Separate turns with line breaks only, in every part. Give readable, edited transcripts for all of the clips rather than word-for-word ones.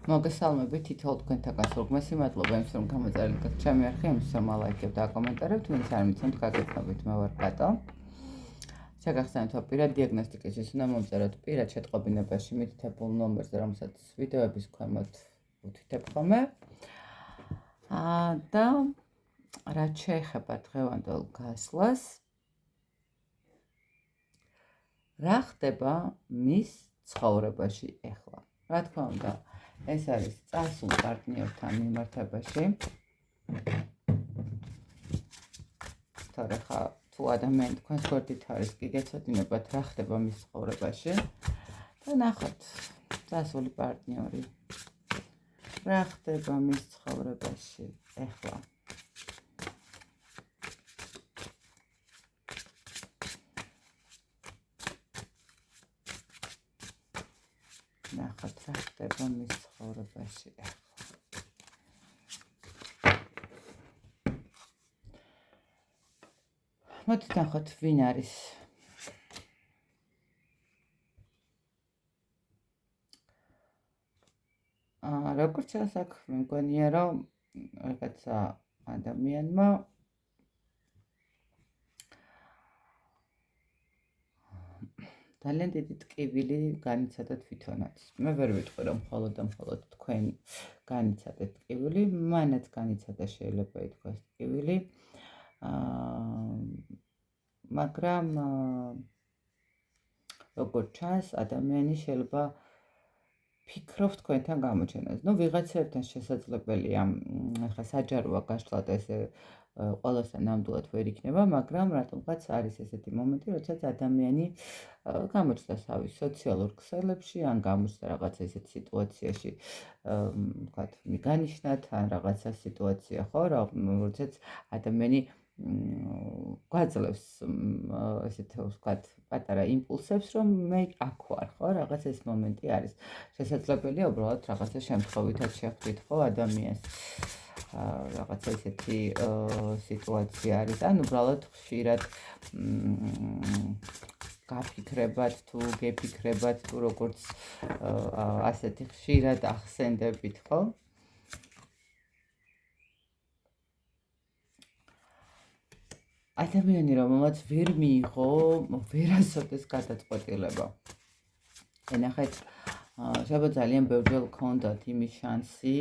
მოგესალმებით თითოეულ თქვენთაგან სულგმეს მადლობა იმის რომ გამოწერეთ ჩემი არხი იმის რომ ლაიქებთ და კომენტარებთ ვინც არ მიცემთ გაგეცნობით მე ვარ კატო შეგახსენებთ რომ პირად დიაგნოსტიკისთვის უნდა მომწეროთ პირად შეტყობინებაში მითითებულ ნომერზე რომელსაც ვიდეოების ქვემოთ უთითებ ხოლმე და რაც შეეხება დღევანდელ გასვლას რა ხდება მის ცხოვრებაში ახლა რა თქმა უნდა ეს არის წასულ პარტნიორთან მიმართებაში. თორე ხა თუ ადამიანი თქვენს გვერდით არის, კი გეცოდინებათ რა ხდება მის ცხოვრებაში და ნახოთ წასული პარტნიორი. რა ხდება მის ცხოვრებაში ახლა. ნახოთ რა ხდება მის ცხოვრებაში ახლა. მოდით ნახოთ ვინ არის. როგორც აქ მგონია რომ რაღაცა ადამიანმა ძალიან დიდი ტკივილი განიცადა თვითონაც. მე ვერ ვიტყვი რომ მხოლოდ და მხოლოდ თქვენ განიცადეთ ტკივილი, მანაც განიცადა შეიძლება ითქვას ტკივილი. მაგრამ როგორც ჩანს, ადამიანი შეიძლება ფიქრობს თქვენთან გამოჩენას. ნუ ვიღაცებთან შესაძლებელია, ახლა საჯაროა გაშლათ ესე ყველასთან ნამდვილად ვერ იქნება, მაგრამ რატომღაც არის ესეთი მომენტი, როდესაც ადამიანი გამოჩნდა თავის სოციალურ ქსელებში, ან გამოჩნდა რაღაცა ესეთ სიტუაციაში, ვთქვათ, მიგანიშნათ, ან რაღაცა სიტუაცია, ხო, როდესაც ადამიანი გვაძლევს ესეთ ვთქვათ, პატარა იმპულსებს, რომ მე აქ ვარ, ხო, რაღაც ეს მომენტი არის. შესაძლებელია უბრალოდ რაღაცა შემთხვევითაც შეხვდით, ხო, ადამიანს. რაღაცა ესეთი სიტუაცია არის, ან უბრალოდ ხშირად გაფიქრებათ თუ გეფიქრებათ თუ როგორც ასეთი ხშირად ახსენდებით, ხო? ადამიანი რომელმაც ვერ მიიღო ვერასოდეს გადაწყვეტილება. ენახეთ, შეიძლება ძალიან ბევრჯერ გქონდათ იმის შანსი,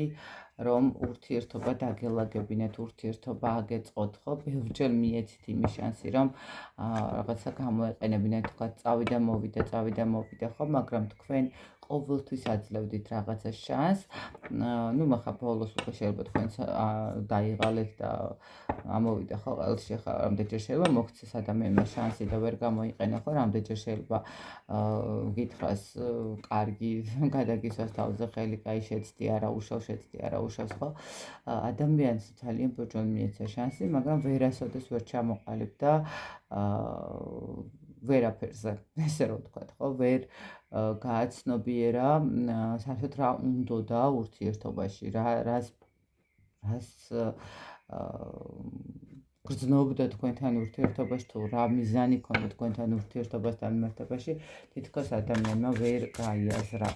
რომ ურთიერთობა დაგელაგებინეთ, ურთიერთობა აგეწყოთ, ხო? ბევრჯერ მიეცით იმის შანსი, რომ რაღაცა გამოეყენებინეთ, თქვა წავიდა, მოვიდა, ხო, მაგრამ თქვენ ყოველთვის აძლევდით რაღაცა შანსს. ნუ მახა ბოლოს უკვე შეიძლება თქვენ დაიღალეთ და ამოვიდა, ხო, ყველში ხა რამდენჯერ შეიძლება მოგცეს ადამიანმა შანსი და ვერ გამოიყენა, ხო, რამდენჯერ შეიძლება გითხრას კარგი გადაგისვას თავზე ხელი, კაი შეცდი, არა უშავს, შეცდი, არა უშავს, ხო? ადამიანს ძალიან ბევრჯერ მიეცა შანსი, მაგრამ ვერასოდეს ვერ ჩამოყალიბდა ვერაფერზე, ესე რომ ვთქვათ, ხო, ვერ გააცნობიერა საერთოდ რა უნდოდა ურთიერთობაში, რას გრძნობდა თქვენთან ურთიერთობაში, თუ რა მიზანი ქონდა თქვენთან ურთიერთობასთან მიმართებაში, თითქოს ადამიანმა ვერ გაიაზრა.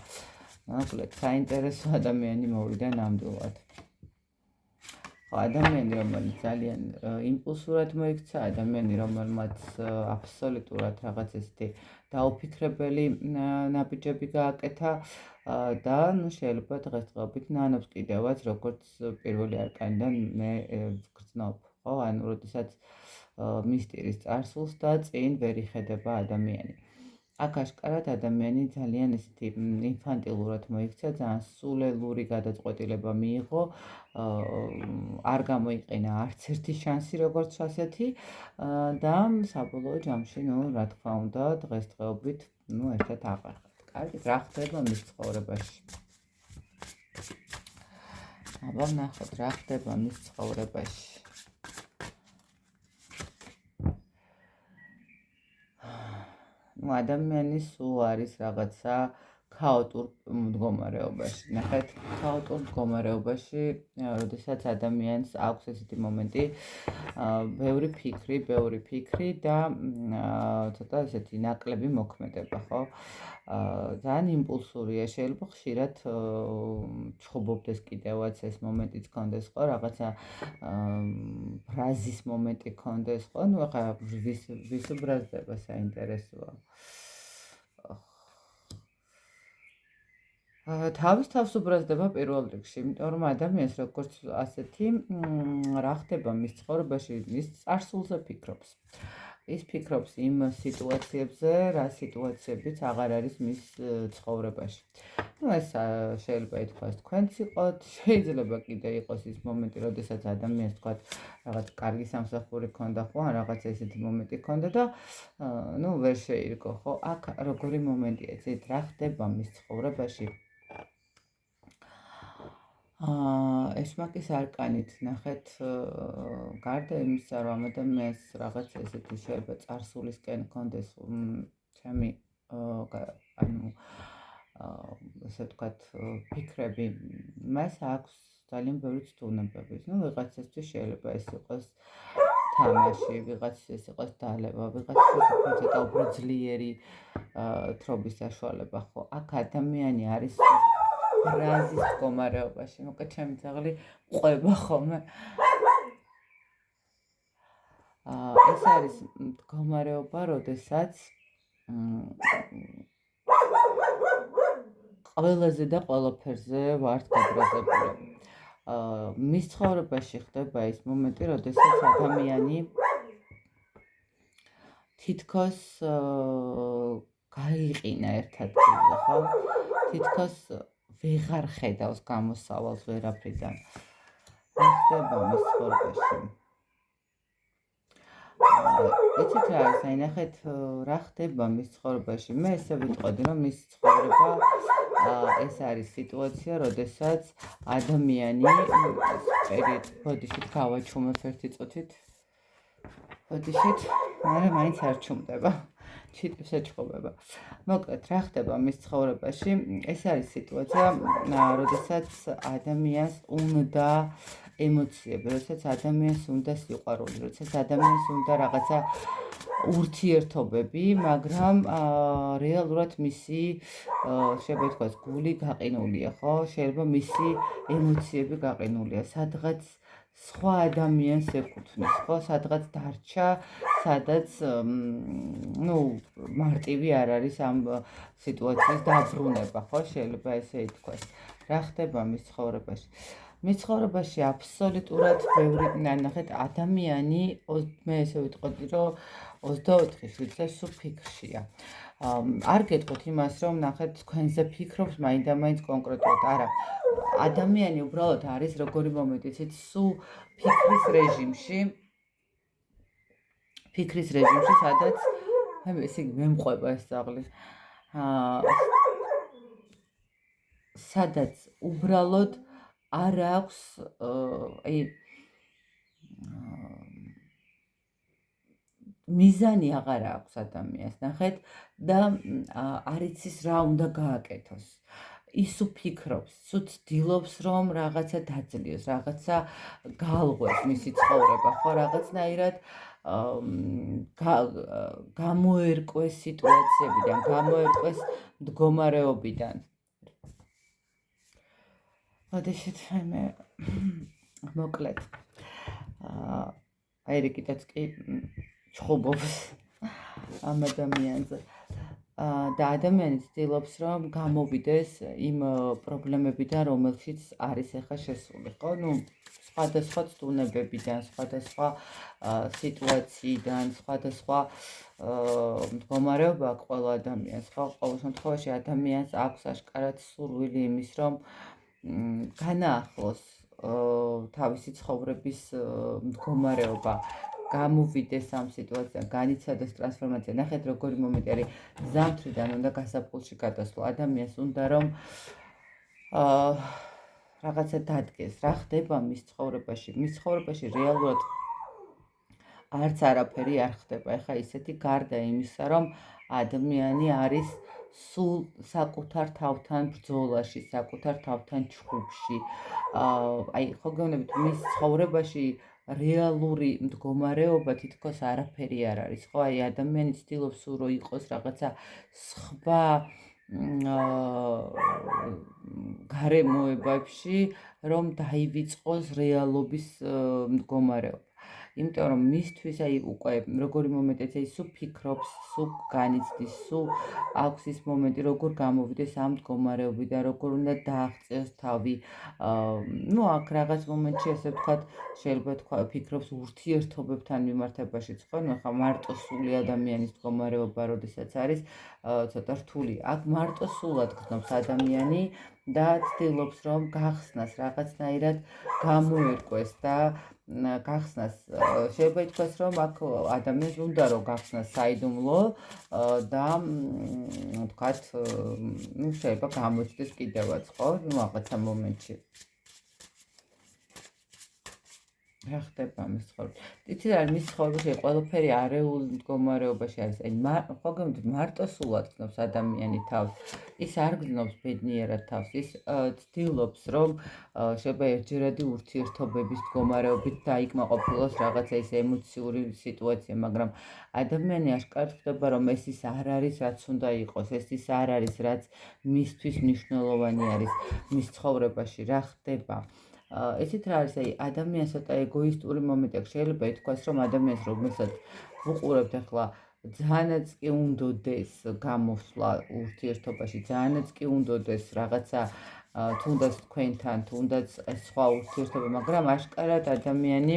მოკლედ, საინტერესო ადამიანი მოვიდა ნამდვილად. ადამიანი, რომელიც ძალიან იმპულსურად მოიქცა, ადამიანი, რომელმაც აბსოლუტურად რაღაც ესეთი დაუფიქრებელი ნაბიჯები გააკეთა და ნუ შეიძლება დღესდღეობით ნანობს კიდევაც, როგორც პირველი არკანიდან მე ვგრძნობ, ხო? ანუ როდესაც მისტირის წარსულს და წინ ვერ იხედება ადამიანი. აქ აშკარად ადამიანი ძალიან ესეთი ინფანტილურად მოიქცა, ძალიან სულელური გადაწყვეტილება მიიღო, არ გამოიყენა არც ერთი შანსი როგორც ასეთი და საბოლოო ჯამში, ნუ რა თქმა უნდა, დღესდღეობით, ნუ ერთად აყარხეთ. კარგი, რა ხდება მის ცხოვრებაში? აბა ნახოთ, რა ხდება მის ცხოვრებაში. ადამიანი სულ არის რაღაცა ქაოტურ მდგომარეობაში. ნახეთ, ქაოტურ მდგომარეობაში, როდესაც ადამიანს აქვს ესეთი მომენტი, ბევრი ფიქრი და ცოტა ესეთი ნაკლები მოქმედება, ხო? ძალიან იმპულსურია, შეიძლება ხშირად ჩხუბობდეს კიდევაც ეს მომენტიც კონდეს, ხო? რაღაცა ბრაზის მომენტი კონდეს, ხო? ნუ ახლა ვის უბრაზდება, საინტერესოა. თავის უბრაზდება პირველ რიგში, იმიტომ რომ ადამიანს როგორც ასეთი რა ხდება მის ცხოვრებაში, ის წარსულზე ფიქრობს. ის ფიქრობს იმ სიტუაციებზე, რა სიტუაციებიც აღარ არის მის ცხოვრებაში. ნუ ეს შეიძლება ითქვას თქვენც იყოთ, შეიძლება კიდე იყოს ის მომენტი, როდესაც ადამიანს თქვათ რაღაც კარგი სამსახური ქონდა, ხო, ან რაღაც ესეთი მომენტი ქონდა და ნუ ვერ შეირგო, ხო? აქ როგორი მომენტია, ზედ რა ხდება მის ცხოვრებაში? ეშმაკის არკანით ნახეთ, გარდა იმისა, რომ ადამიანს რაღაც ესეთი შეიძლება წარსულისკენ კონდეს ჩემი ანუ ესე ვთქვათ ფიქრები, მას აქვს ძალიან ბევრი ცდუნებები. ნუ ვიღაცისთვის შეიძლება ეს იყოს თამაში, ვიღაცისთვის ეს იყოს დალევა, ვიღაცისთვის უფრო ცოტა უფრო ძლიერი თრობის საშუალება, ხო? აქ ადამიანი არის ბრაზის მდგომარეობაში, მოკლედ ჩემი ძაღლი ყვება ხოლმე. ეს არის მდგომარეობა, როდესაც ყველაზე და ყველაფერზე ვართ გაბრაზებული. მის ცხოვრებაში ხდება ის მომენტი, როდესაც ადამიანი თითქოს გაიყინა ერთ ადგილზე, ხო? თითქოს ვეღარ ხედავს გამოსავალს ვერაფრიდან. რა ხდება მის ცხოვრებაში? იცით რა არის, აი ნახეთ რა ხდება მის ცხოვრებაში. მე ესე ვიტყოდი, რომ მის ცხოვრება ეს არის სიტუაცია, როდესაც ადამიანი ბოდიშით გავაჩუმებ ერთი წუთით. ბოდიშით, მაგრამ მაინც არ ჩუმდება. ჩიტებს ეჩხუბება. მოკლედ, რა ხდება მის ცხოვრებაში? ეს არის სიტუაცია, როდესაც ადამიანს უნდა ემოციები, როდესაც ადამიანს უნდა სიყვარული, როდესაც ადამიანს უნდა რაღაცა ურთიერთობები, მაგრამ რეალურად მისი შეიძლება ითქვას გული გაყინულია, ხო? შეიძლება მისი ემოციები გაყინულია, სადღაც სხვა ადამიანს ეკუთვნის, ხო? სადღაც დარჩა, სადაც ნუ მარტივი არ არის ამ სიტუაციის დაბრუნება, ხო? შეიძლება ესე ითქვას. რა ხდება მის ცხოვრებაში? მის ცხოვრებაში აბსოლუტურად ბევრი, ნახეთ, ადამიანი, მე ესე ვიტყოდი, რომ 24 წუთზე სულ ფიქრშია. არ გეტყვით იმას, რომ ნახეთ, თქვენზე ფიქრობს მაინდა-მაინც კონკრეტულად, არა. ადამიანი უბრალოდ არის როგორი მომენტი, იცით, სულ ფიქრის რეჟიმში, სადაც ესე იგი მემყვება ეს ძაღლი. სადაც უბრალოდ არ აქვს მიზანი აღარ აქვს ადამიანს, ნახეთ, და არ იცის რა უნდა გააკეთოს. ის უფიქრობს, ცდილობს, რომ რაღაცა დაძლიოს, რაღაცა გაალღვეს მისი ცხოვრება, ხო, რაღაცნაირად გამოერკვეს სიტუაციებიდან, გამოერკვეს მდგომარეობიდან. მოდეშით მე მოკლედ. აი კიდეც კი ჩხუბობს ამ ადამიანზე. და ადამიანი ცდილობს, რომ გამოვიდეს იმ პრობლემებიდან, რომელშიც არის ახლა შესული, ხო? ნუ სხვადასხვა ცდუნებებიდან, სხვადასხვა სიტუაციიდან, სხვადასხვა მდგომარეობა აქვს ყველა ადამიანს, ხო? ყოველ შემთხვევაში ადამიანს აქვს აშკარად სურვილი იმის, რომ განაახლოს თავისი ცხოვრების მდგომარეობა, გამოვიდეს ამ სიტუაციიდან, განიცადეს ტრანსფორმაცია. ნახეთ, როგორი მომენტი არის, ზამთრიდან უნდა გასაფხულში გადასვლა. ადამიანს უნდა რომ რაღაცა დადგეს, რა ხდება მის ცხოვრებაში. მის ცხოვრებაში რეალურად არც არაფერი არ ხდება. ეხლა ისეთი გარდა იმისა, რომ ადამიანი არის სულ საკუთარ თავთან ბრძოლაში, საკუთარ თავთან ჩხუბში. აი, ხო გეუბნებით, მის ცხოვრებაში რეალური მდგომარეობა თითქოს არაფერი არ არის, ხო? აი, ადამიანი ცდილობს სულ რომ იყოს რაღაცა სხვა გარემოებებში, რომ დაივიწყოს რეალობის მდგომარეობა. იმიტომ რომ მისთვის აი უკვე როგორი მომენტიც აი სულ ფიქრობს, სულ განიცდის, სულ აქვს ის მომენტი, როგორ გამოვიდეს ამ მდგომარეობიდან, როგორ უნდა დააღწიოს თავი. ნუ აქ რაღაც მომენტში ესე ვთქვათ, შეიძლება თქვა ფიქრობს ურთიერთობებთან მიმართებაშიც, ხო? ნუ ახლა მარტო სული ადამიანის მდგომარეობა, როდესაც არის ცოტა რთული. აქ მარტო სულად გრძნობს ადამიანი და ცდილობს რომ გახსნას რაღაცნაირად გამოერკვეს და გახსნას შეიძლება ითქვას რომ აქ ადამიანს უნდა რომ გახსნას საიდუმლო და ვთქვათ ნუ შეიძლება გამოჩნდეს კიდევაც ხო რაღაცა მომენტში რა ხდება მის ცხოვრებაში? იცით რა მის ცხოვრებაში ყველაფერი არეულ მდგომარეობაში არის. აი ხო გემთ მარტო სულად გრძნობს ადამიანი თავს. ის არ გრძნობს ბედნიერად თავს. ის ცდილობს რომ შეიძლება ერთჯერადი ურთიერთობების მდგომარეობით დაიკმაყოფილოს რაღაცა ის ემოციური სიტუაცია, მაგრამ ადამიანი აშკარად ხვდება რომ ეს ის არ არის, რაც უნდა იყოს. ეს ის არ არის, რაც მისთვის მნიშვნელოვანი არის მის ცხოვრებაში. რა ხდება? ესეთ რა არის, აი ადამიანს ცოტა ეგოისტური მომენტი აქვს. შეიძლება ითქვას, რომ ადამიანს რომელსაც ვუყურებთ ახლა ძალიანაც კი უნდოდეს გამოსვლა ურთიერთობაში, ძალიანაც კი უნდოდეს რაღაცა თუნდაც თქვენთან, თუნდაც სხვა ურთიერთობა, მაგრამ აშკარად ადამიანი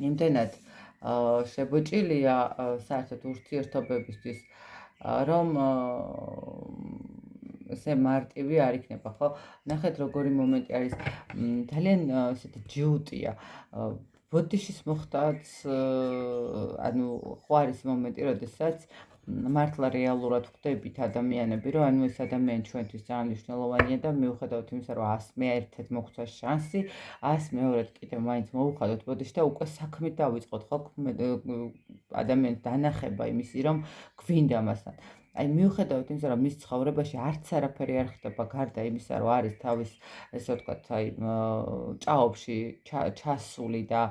იმდენად შებოჭილია საერთოდ ურთიერთობებისთვის, რომ ესე მარტივი არ იქნება, ხო? ნახეთ როგორი მომენტი არის, ძალიან ესეთი ჯიუტია. ბოდიშის მოხდაც, ანუ ხო არის მომენტი, როდესაც მართლა რეალურად ხვდებით ადამიანები, რომ ანუ ეს ადამიანი ჩვენთვის ძალიან მნიშვნელოვანია და მიუხედავად იმისა, რომ 100 ერთად მოგვცა შანსი, 100 მეორედ კიდევ მაინც მოვუხადოთ ბოდიში და უკვე საქმით დავიწყოთ, ხო? ადამიანის დანახება იმისი, რომ გვინდა მასთან. აი მიუხედავად იმისა, რომ მის ცხოვრებაში არც არაფერი არ ხდება გარდა იმისა, რომ არის თავის ესე ვთქვათ, აი ჭაობში ჩასული და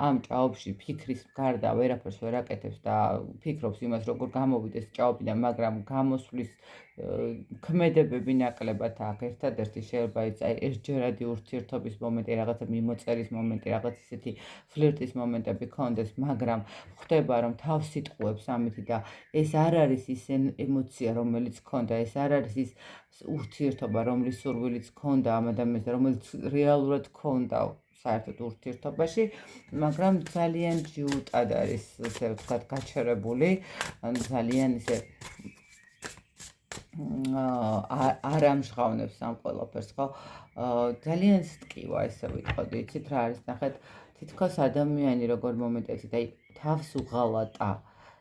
ამ ჭაობში ფიქრის გარდა ვერაფერს ვერ აკეთებს და ფიქრობს იმას, როგორ გამოვიდეს ჭაობიდან, მაგრამ გამოსვლის ქმედებები ნაკლებად აქვს. ერთადერთი შეიძლება ის აი ერთჯერადი ურთიერთობის მომენტი, რაღაცა მიმოწერის მომენტი, რაღაც ისეთი ფლირტის მომენტები ქონდეს, მაგრამ ხვდება რომ თავს იტყუებს ამითი და ეს არ არის ის ემოცია, რომელიც ქონდა, ეს არ არის ის ურთიერთობა, რომლის სურვილიც ქონდა ამ ადამიანს და რომელიც რეალურად ქონდა საერთოდ ურთიერთობაში, მაგრამ ძალიან ჯიუტად არის, ესე ვთქვათ, გაჩერებული, ანუ ძალიან ისე არ ამჟღავნებს ამ ყველაფერს, ხო? ძალიან სტკივა, ესე ვიტყოდი, იცით რა არის, ნახეთ, თითქოს ადამიანი როგორ მომენტი არის, აი თავს უღალატა.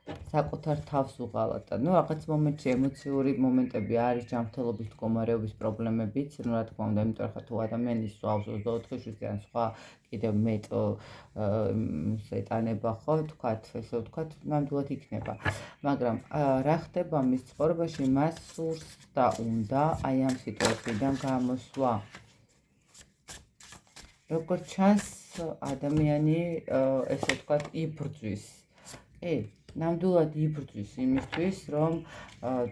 საკუთარ თავს უღალატა. ნუ რაღაც მომენტში ემოციური მომენტები არის, ჯანმრთელობის მდგომარეობის პრობლემებიც, ნუ რა თქმა უნდა, იმიტომ რომ თუ ადამიანის სვავს 24 შვიდს ან სხვა კიდევ მეტ ეტანება, ხო, თქვათ, ესე ვთქვათ, ნამდვილად იქნება. მაგრამ რა ხდება მის ცხოვრებაში, მას სურს და უნდა აი ამ სიტუაციიდან გამოსვლა. როგორც ჩანს, ადამიანი ესე ვთქვათ, იბრძვის. კი, ნამდვილად იბრძვის იმისთვის, რომ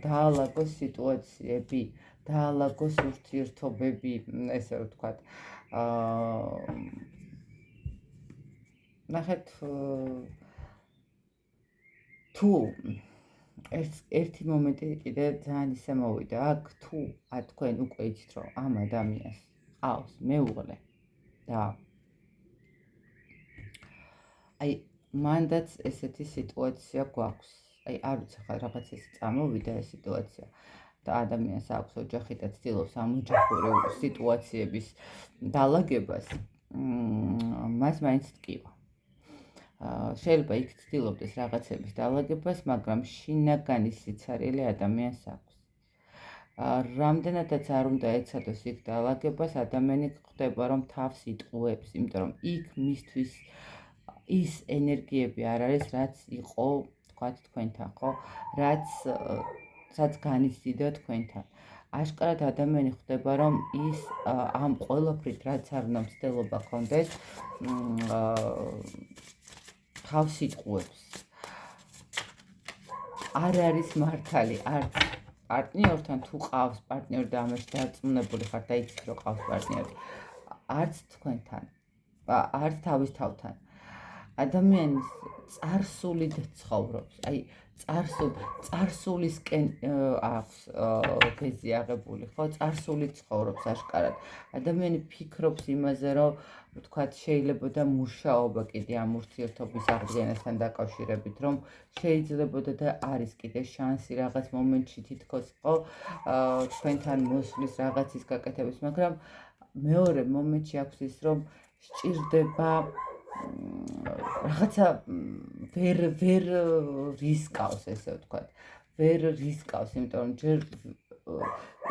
დაალაგოს სიტუაციები, დაალაგოს ურთიერთობები, ესე ვთქვათ. ნახეთ, თუ ერთი მომენტი კიდე ძალიან ისე მოვიდა, აქ თუ თქვენ უკვე იცით, რომ ამ ადამიანს ყავს მეუღლე და აი მანდაც ესეთი სიტუაცია გვაქვს. აი არ ვიცი ხა რაღაც ის წამოვიდა ეს სიტუაცია და ადამიანს აქვს ოჯახი და ცდილობს ამ ოჯახური სიტუაციების დაალაგებას, მას მაინც ტკივა. შეიძლება იქ ცდილობდეს რაღაცების დაალაგებას, მაგრამ შინაგანი სიცარიელე ადამიანს აქვს. რამდენადაც არ უნდა ეცადოს იქ დაალაგებას, ადამიანი ხვდება, რომ თავს იტყუებს, იმიტომ რომ იქ მისთვის ის ენერგიები არ არის, რაც იყო, თქვათ, თქვენთან, ხო? რაც სადაც განიცდიდა თქვენთან. აშკარად ადამიანი ხვდება, რომ ის ამ ყველაფრით, რაც არ უნდა მცდელობა ქონდეს, ხავს იტყუებს. არ არის მართალი, არც პარტნიორთან თუ ყავს პარტნიორი და ამაში დარწმუნებული ხართ და იცით, რომ ყავს პარტნიორი, არც თქვენთან, არც თავის თავთან. ადამიანის წარსულით ცხოვრობს, აი წარსულისკენ აქვს გეზი აღებული, ხო? წარსულით ცხოვრობს აშკარად. ადამიანი ფიქრობს იმაზე, რომ ვთქვათ, შეიძლებოდა მუშაობა კიდე ამ ურთიერთობის აღდგენასთან დაკავშირებით, რომ შეიძლებოდა და არის კიდე შანსი რაღაც მომენტში თითქოს, ხო, თქვენთან მოსვლის რაღაცის გაკეთების, მაგრამ მეორე მომენტში აქვს ის, რომ სჭირდება რაღაცა ვერ რისკავს, ესე ვთქვათ, ვერ რისკავს, იმიტომ რომ ჯერ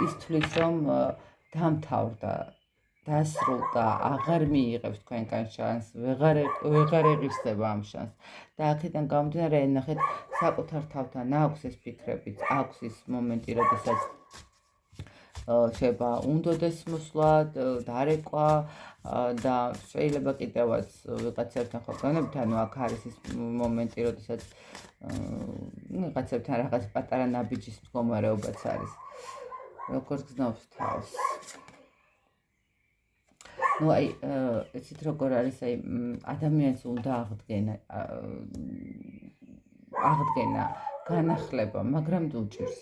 ის თვლის, რომ დამთავრდა, დასრულდა, აღარ მიიღებს თქვენგან შანსს, ვეღარ ეღირსება ამ შანსს. და აქედან გამომდინარე, ნახეთ, საკუთარ თავთან აქვს ეს ფიქრებიც, აქვს ის მომენტი, როდესაც შეიძლება უნდოდეს მოსვლა, დარეკვა და შეიძლება კიდევაც ვიღაცებთან ხო გონებით, ანუ აქ არის ის მომენტი, როდესაც ვიღაცებთან რაღაც პატარა ნაბიჯის მდგომარეობაც არის. როგორ გზნობს თავს. ნუ აი, იცით როგორ არის, აი ადამიანს უნდა აღდგენა, განახლება, მაგრამ უჭირს.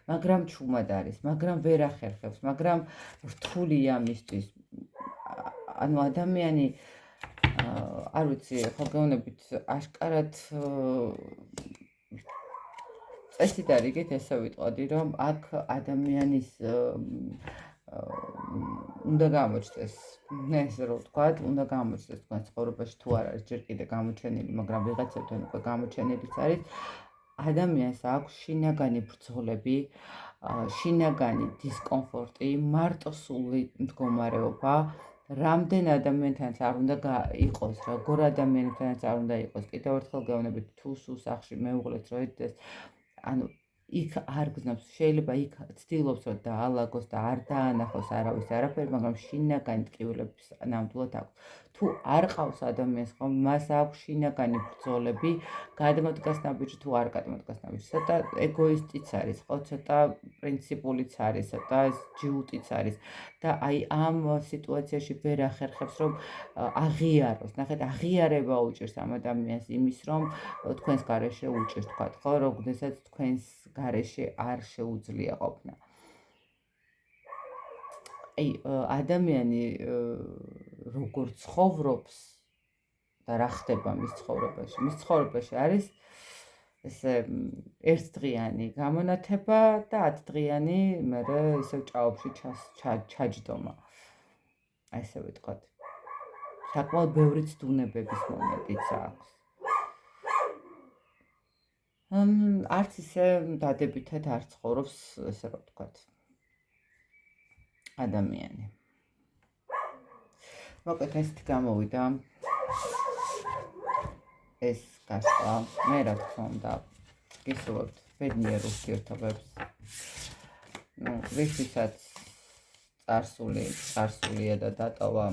მაგრამ ჩუმად არის, მაგრამ ვერ ახერხებს, მაგრამ რთულია მისთვის. ანუ ადამიანი, არ ვიცი, ხო გეუბნებით, აშკარად წესით არ იგეთ, ესე ვიტყოდი, რომ აქ ადამიანის უნდა გამოჩნდეს, ესე რომ ვთქვათ, უნდა გამოჩნდეს თქვენ ცხოვრებაში თუ არ არის ჯერ კიდე გამოჩენილი, მაგრამ ვიღაცებთან უკვე გამოჩენილიც არის. ადამიანს აქვს შინაგანი ბრძოლები, შინაგანი დისკომფორტი, მარტოსული მდგომარეობა, რამდენ ადამიანთანაც არ უნდა იყოს, როგორ ადამიანთანაც არ უნდა იყოს. კიდევ ერთხელ გეუბნებით, თუ სულ სახლში მეუღლეთ რო ედდეს, ანუ იქ არ გზნობს, შეიძლება იქ ცდილობს, რომ დაალაგოს და არ დაანახოს არავის არაფერი, მაგრამ შინაგანი ტკივილების ნამდვილად აქვს. თუ არ ყავს ადამიანს, ხომ, მას აქვს შინაგანი ბრძოლები, გადმოდგას ნაბიჯი თუ არ გადმოდგას ნაბიჯი. ცოტა ეგოისტიც არის, ხო, ცოტა პრინციპულიც არის, ცოტა ჯიუტიც არის და აი ამ სიტუაციაში ვერ ახერხებს, რომ აღიაროს. ნახეთ, აღიარება უჭირს ამ ადამიანს იმის, რომ თქვენს გარეშე უჭირს, თქვათ, ხო, როდესაც თქვენს გარეშე არ შეუძლია ყოფნა. აი, ადამიანი როგორ ცხოვრობს და რა ხდება მის ცხოვრებაში? მის ცხოვრებაში არის ესე ერთდღიანი გამონათება და 10 დღიანი მერე ისევ ჭაობში ჩაჯდომა. აი ესე ვიტყოდ. საკმაოდ ბევრი ცდუნებების მომენტიც აქვს. არც ისე დადებითად არ ცხოვრობს, ესე რომ ვთქვათ, ადამიანი. მოკლედ ესეთი გამოვიდა ეს გასვლა. მე რა თქმა უნდა გისურვებთ ბედნიერ ურთიერთობებს. ვისთვისაც წარსულია და დატოვა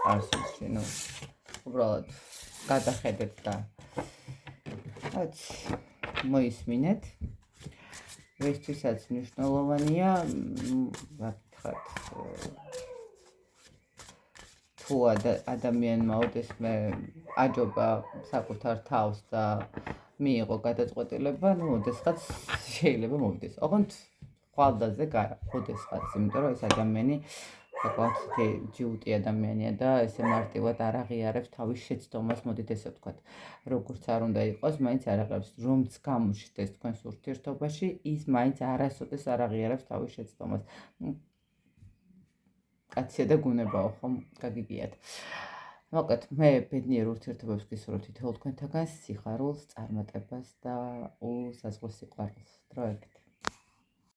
წარსულში, უბრალოდ გადახედეთ და მოისმინეთ. ვისთვისაც მნიშვნელოვანია, რა გითხრათ, თუ ადამიანმა ოდესმე აჯობა საკუთარ თავს და მიიღო გადაწყვეტილება, ოდესღაც შეიძლება მოვიდეს. ოღონდ ხვალდაზე გარა, ოდესღაც, იმიტომ რომ ეს ადამიანი საკმაოდ ჯიუტი ადამიანია და ესე მარტივად არ აღიარებს თავის შეცდომას, მოდით ესე ვთქვათ. როგორც არ უნდა იყოს, მაინც არ აღიარებს, რომც გამოჩნდეს თქვენს ურთიერთობაში, ის მაინც არასოდეს არ აღიარებს თავის შეცდომას. კაცია და გუნებაო, ხომ, გაგიგიათ. მოკლედ, მე ბედნიერ ურთიერთობებს გისურვებთ თითოეულ თქვენთაგან სიხარულს, წარმატებას და უსაზღრო სიყვარულს. დროებით.